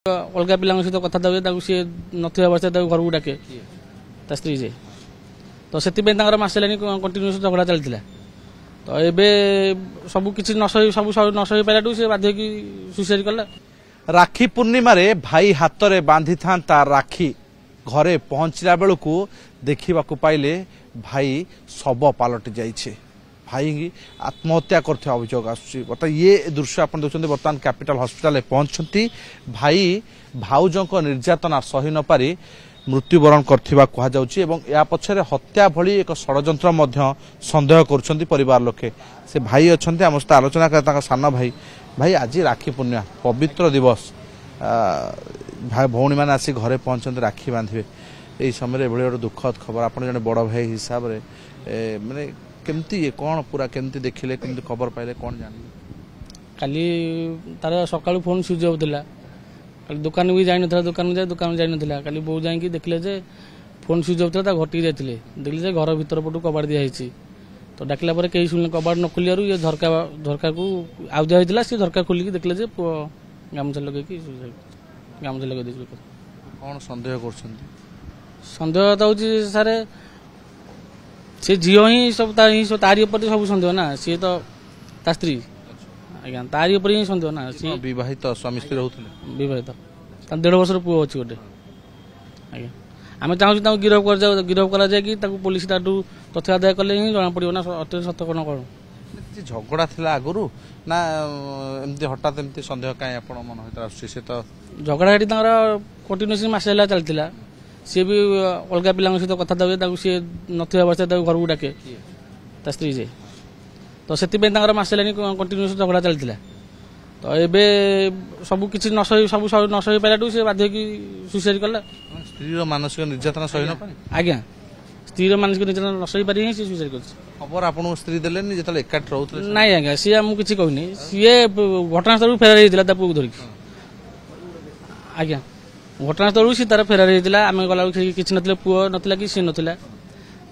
अलग पिला सहित कथा सी नवस्था घर को डाके स्त्री जे तो से मसे कंटिन्यूस झगड़ा चलता तो ये सब किसी नसही पारा से बाध्य सुसाइड कला। राखी पूर्णिमा रे भाई हाथ में बांधि था राखी घरे पहुंचला बेलू देखा पाइले भाई शव पलटि जाइए भाई आत्महत्या करते अभियोग आस ये दृश्य आप देखते बर्तमान कैपिटल हॉस्पिटल पहुंचती भाई भाउजों को निर्यातना सही न पारी मृत्युवरण करथिबा कहा जाउची एवं या पछरे हत्या भली एक षडयंत्र मध्य संदेह करुछंती परिवार लोके से भाई अछंती हम सहित आलोचना कर सान भाई भाई आज राखी पूर्णिमा पवित्र दिवस भाई भौणी मैंने आसी घरे पहुंचते राखी बांधे यही समय गोटे दुखद खबर आप जन बड़ भाई हिसाब से माने केमती ये कौन पूरा केमती देखिले केमती खबर पाइले कौन जानिले काली तार सकाळ फोन स्विच ऑफ थिला दुकान भी जाई नथला दुकान जाई नथला काली बो जाई कि देखले जे फोन स्विच ऑफ था घटी जाइले देखले जे घर भीतर पटू कबाड़ दिया हिची तो डाकला पर कई सुन कबाड़ न खुलियारू ये झरका को आउ दिया हितला से झरका खोली कि देखले जे गामछा लगे कि गामछा लगे दे कौन संदेह करछंती संदेह तो होची सारे से झील ही सब तारी ऊपर सब सन्देह ना सी तो ता स्त्री आज्ञा तारी ऊपर ही सन्देह ना सी विवाहित स्वामी स्त्री रहते विवाहित 1.5 वर्ष पुओ अच्छी गोटे आज्ञा आम चाहूँ गिरफ कर जाए कि पुलिस तथ्य आदाय कले ही जना पड़ो ना अत्य सत्य कौन कौन झगड़ा थिला आगुरु ना एमती हठात एमती संदेह कहीं आप मन होता से तो झगड़ा हेटी कंटिन्यूस मसे चलता सी भी अलग पिला सहित कथा सी नवस्था घर को डाके स्त्री जे तो से मसे कंटिन्यूस झगड़ा चलता तो ये सब किसी नसही पारा से बाध्य सुसाइड कला। स्त्री मानसिक निर्यातना सही न पारे आज्ञा स्त्री मानसिक निर्यातना नसही पारि ही सुसाइड कर खबर आपन स्त्री देलेनी जेतले एकाठ रहउतले नहीं आज्ञा सी हमु किछि कहनी सी घटनास्थल फेरार होइतिला ता पुक धरिक आज्ञा घटनास्थल सी तार फेरार होइतिला आमे गला किछि नथिले पुओ नथिला कि सी नथिला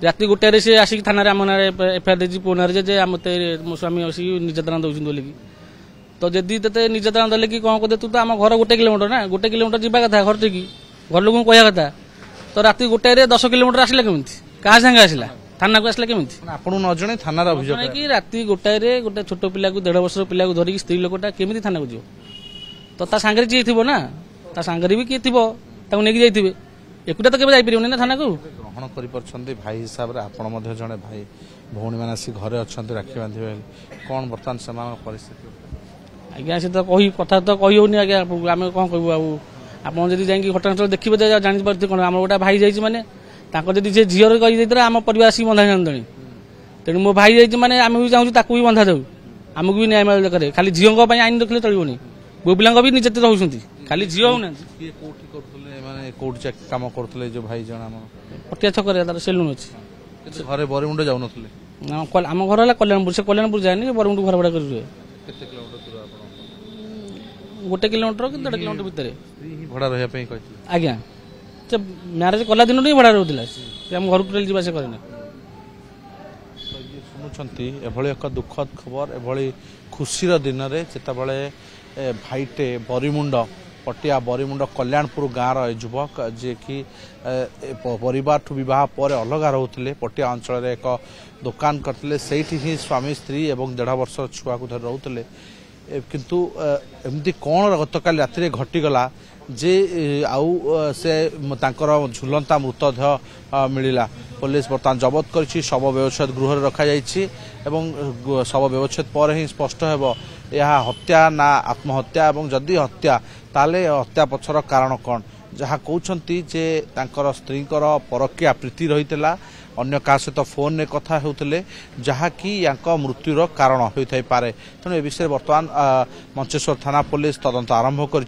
राति गोटे से आसिक थाना आम ना एफआईआर देछि पुओ नारे जे मते मो स्वामी आसिक निर्यातना दउछन बोली कि तो जदि ते निर्यातना देले कि कौन कदे तू तो आम घर 1 किलोमीटर ना 1 किलोमीटर जीवा कथा घर टे कि घर लोक कहया कथा तो राति गोटे 10 किलोमीटर आसला केमिति का संगे आसला थाना को आसला केमिति आपन न जणे थाना रा अभियोग कि राति गोटे गोटे छोट पिला को 1.5 वर्ष पिला को धरिक स्त्री लोकटा केमिति थाना को जियो तो ता संगे जी थिबो ना ता संगे भी किए थिबो ताको नेकी जाइथिबे एकुटा तो केबे जाई परियोनी ना थाना को ग्रहण करि परछन्ते भाई हिसाब रे आपन मध्ये जणे भाई भौणी माने आसी घरे अछन्ते राखी बांधिबे कोन वर्तमान समान परिस्थिति आज्ञा से तो कही कथा तो कही होनी आज्ञा आम कौन कहूँ आप जदि घटनास्थल देखिए जानी पार्थे कौन आम गोटे भाई जाइए माने जदि से झील कही आम परिवार आसिक बंधा जानी तेणु मो भाई जाइए माने आम भी चाहूँ ताकू भी बंधा जाऊ आमको भी न्याय मिल दरकार खाली झील आईन रखले चलनी पुओ पिला भी निर्यातित होती खाली झील होना काम करते जो भाई जन पटिया छक सेलून अच्छी घरे बरमुंड जाऊन आम घर है कल्याणपुर से कल्याणपुर जाए बरमुंड घर भड़ा कर 1 किलोमीटर कि 1.5 किलोमीटर भितर भड़ा रही आज्ञा म्यारेज कला दिन ही भड़ा रोला घर को जावास करेना शुणुंट एभली एक दुखद खबर एभली खुशीर दिन में जितेबाला भाईटे बरीमुंड पटिया बरीमुंड कल्याणपुर गाँव युवक जे कि परिवार ठू बह पर अलग रोते पटिया अंचल एक दुकान करते से ही स्वामी स्त्री और 1.5 वर्ष छुआ को धर रोते किंतु एमती कौन गतकाल राति घटीगला जे आउ से झुलंता मृतदेह मिला पुलिस बर्तमान जबत कर शव व्यवच्छेद गृह रखा एवं शव व्यवच्छेद पर ही स्पष्ट हो यह हत्या ना आत्महत्या एवं जदि हत्या ताले हत्या पछर कारण कौन जहाँ कहते जे तांकर स्त्रीकर परकिया प्रीति रही अन्य का सहित फोन में कथा होते जहाँकि या मृत्युर कारण होता पारे तेणु ए विषय बर्तमान मंचेश्वर थाना पुलिस तदंत आरंभ कर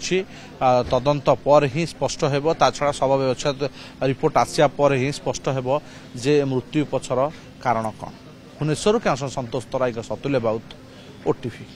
तदंत पर ही स्पष्ट हो छड़ा शव व्यवच्छेद रिपोर्ट आसिया पर ही स्पष्ट हो जे मृत्यु पछर कारण कौन। भुवनेश्वर संतोष तराई सतुल्य बाउत ओटीवी।